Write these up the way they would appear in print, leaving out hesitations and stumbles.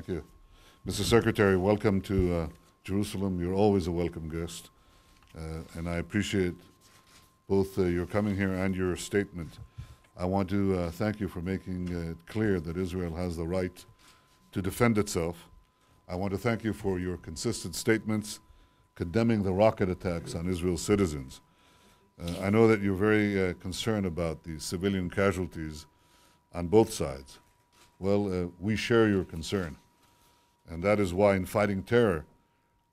Thank you. Mr. Secretary, welcome to Jerusalem. You're always a welcome guest. And I appreciate both your coming here and your statement. I want to thank you for making it clear that Israel has the right to defend itself. I want to thank you for your consistent statements condemning the rocket attacks on Israel's citizens. I know that you're very concerned about the civilian casualties on both sides. Well, we share your concern. And that is why in fighting terror,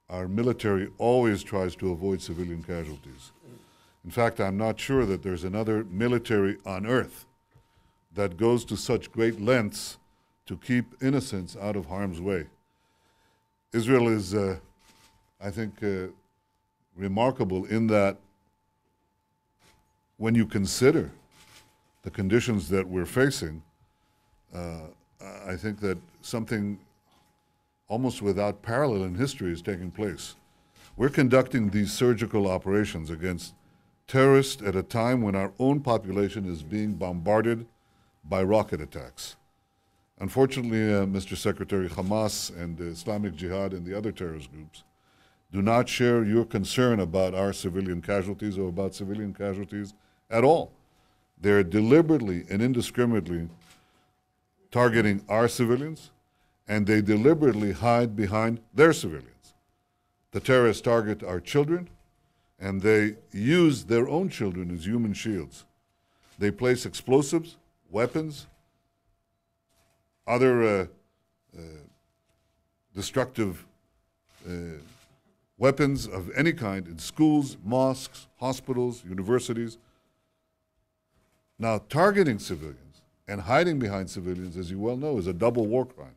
our military always tries to avoid civilian casualties. In fact, I'm not sure that there's another military on earth that goes to such great lengths to keep innocents out of harm's way. Israel is, I think, remarkable in that when you consider the conditions that we're facing, I think that something almost without parallel in history is taking place. We're conducting these surgical operations against terrorists at a time when our own population is being bombarded by rocket attacks. Unfortunately, Mr. Secretary, Hamas and Islamic Jihad and the other terrorist groups do not share your concern about our civilian casualties or about civilian casualties at all. They're deliberately and indiscriminately targeting our civilians, and they deliberately hide behind their civilians. The terrorists target our children, and they use their own children as human shields. They place explosives, weapons, other destructive weapons of any kind in schools, mosques, hospitals, universities. Now, targeting civilians and hiding behind civilians, as you well know, is a double war crime.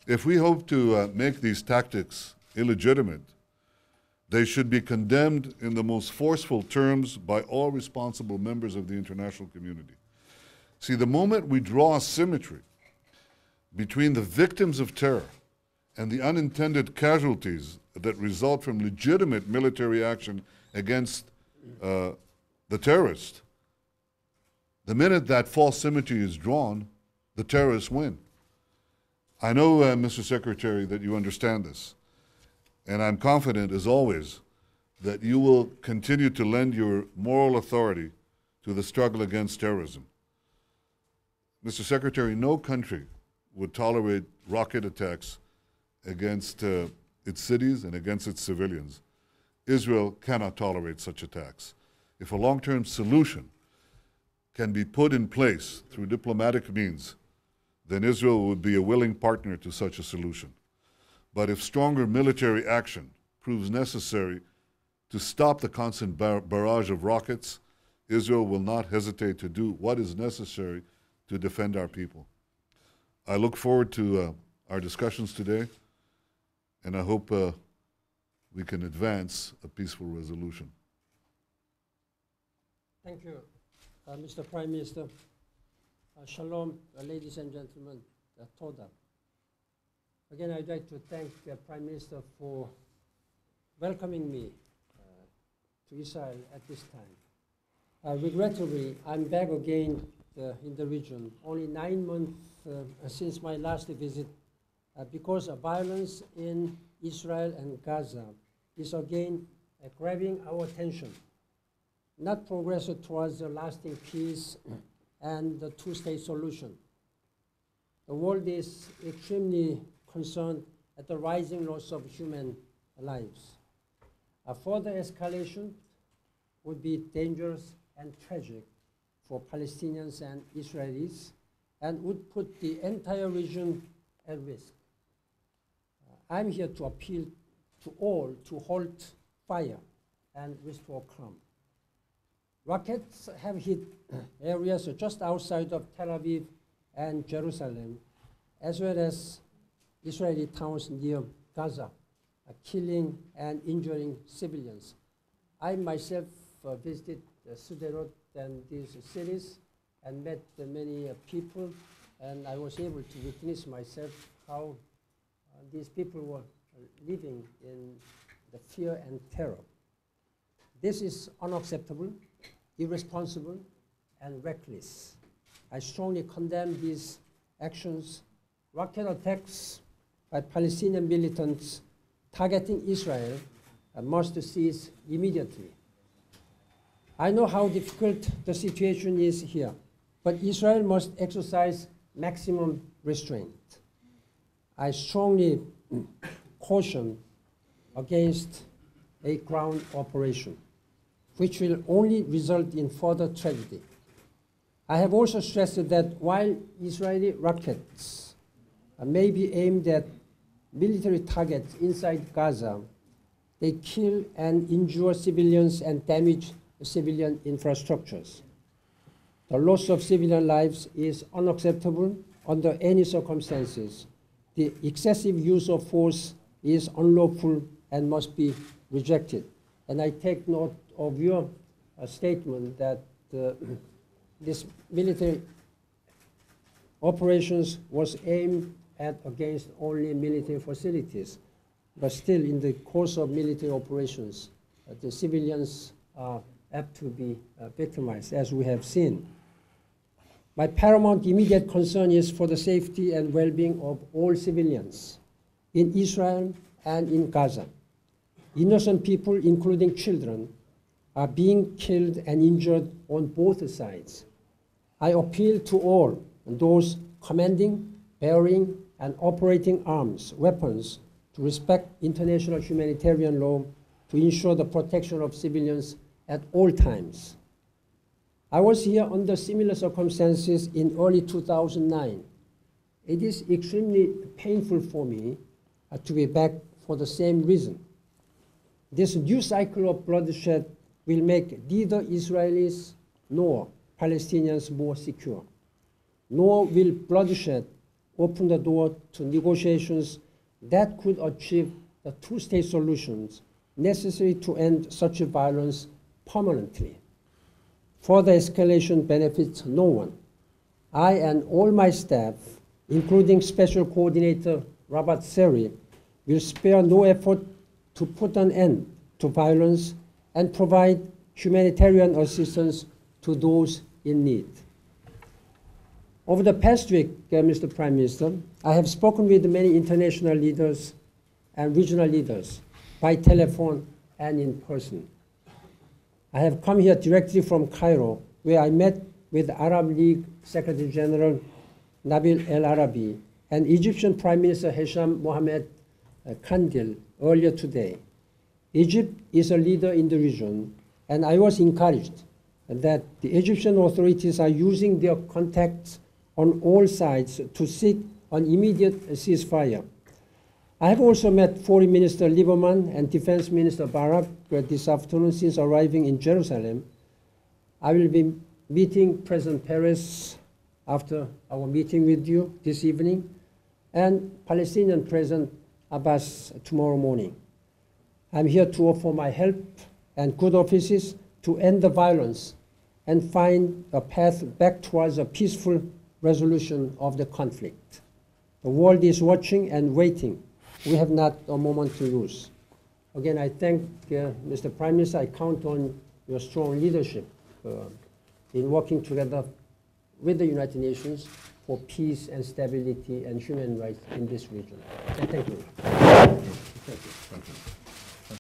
If we hope to make these tactics illegitimate, they should be condemned in the most forceful terms by all responsible members of the international community. See, the moment we draw a symmetry between the victims of terror and the unintended casualties that result from legitimate military action against the terrorist, the minute that false symmetry is drawn, the terrorists win. I know, Mr. Secretary, that you understand this, and I'm confident, as always, that you will continue to lend your moral authority to the struggle against terrorism. Mr. Secretary, no country would tolerate rocket attacks against its cities and against its civilians. Israel cannot tolerate such attacks. If a long-term solution can be put in place through diplomatic means, then Israel would be a willing partner to such a solution. But if stronger military action proves necessary to stop the constant barrage of rockets, Israel will not hesitate to do what is necessary to defend our people. I look forward to our discussions today, and I hope we can advance a peaceful resolution. Thank you, Mr. Prime Minister. Shalom, ladies and gentlemen, Toda. Again, I'd like to thank the Prime Minister for welcoming me to Israel at this time. Regrettably, I'm back again in the region, only 9 months since my last visit, because of violence in Israel and Gaza is again grabbing our attention, not progress towards a lasting peace and the two-state solution. The world is extremely concerned at the rising loss of human lives. A further escalation would be dangerous and tragic for Palestinians and Israelis and would put the entire region at risk. I'm here to appeal to all to halt fire and restore calm. Rockets have hit areas just outside of Tel Aviv and Jerusalem, as well as Israeli towns near Gaza, killing and injuring civilians. I myself visited Sderot and these cities and met many people, and I was able to witness myself how these people were living in the fear and terror. This is unacceptable, irresponsible, and reckless. I strongly condemn these actions. Rocket attacks by Palestinian militants targeting Israel must cease immediately. I know how difficult the situation is here, but Israel must exercise maximum restraint. I strongly caution against a ground operation, which will only result in further tragedy. I have also stressed that while Israeli rockets may be aimed at military targets inside Gaza, they kill and injure civilians and damage civilian infrastructures. The loss of civilian lives is unacceptable under any circumstances. The excessive use of force is unlawful and must be rejected. And I take note of your statement that this military operations was aimed at against only military facilities. But still, in the course of military operations, the civilians are apt to be victimized, as we have seen. My paramount immediate concern is for the safety and well-being of all civilians in Israel and in Gaza. Innocent people, including children, are being killed and injured on both sides. I appeal to all those commanding, bearing, and operating arms, weapons, to respect international humanitarian law to ensure the protection of civilians at all times. I was here under similar circumstances in early 2009. It is extremely painful for me to be back for the same reason. This new cycle of bloodshed will make neither Israelis nor Palestinians more secure, nor will bloodshed open the door to negotiations that could achieve the two-state solutions necessary to end such violence permanently. Further escalation benefits no one. I and all my staff, including Special Coordinator Robert Seri, will spare no effort to put an end to violence and provide humanitarian assistance to those in need. Over the past week, Mr. Prime Minister, I have spoken with many international leaders and regional leaders by telephone and in person. I have come here directly from Cairo, where I met with Arab League Secretary General Nabil El Arabi and Egyptian Prime Minister Hisham Mohammed Kandil earlier today. Egypt is a leader in the region, and I was encouraged that the Egyptian authorities are using their contacts on all sides to seek an immediate ceasefire. I have also met Foreign Minister Lieberman and Defense Minister Barak this afternoon since arriving in Jerusalem. I will be meeting President Peres after our meeting with you this evening, and Palestinian President Abbas tomorrow morning. I'm here to offer my help and good offices to end the violence and find a path back towards a peaceful resolution of the conflict. The world is watching and waiting. We have not a moment to lose. Again, I thank Mr. Prime Minister. I count on your strong leadership in working together with the United Nations for peace and stability and human rights in this region. And thank you. Thank you. Thank you.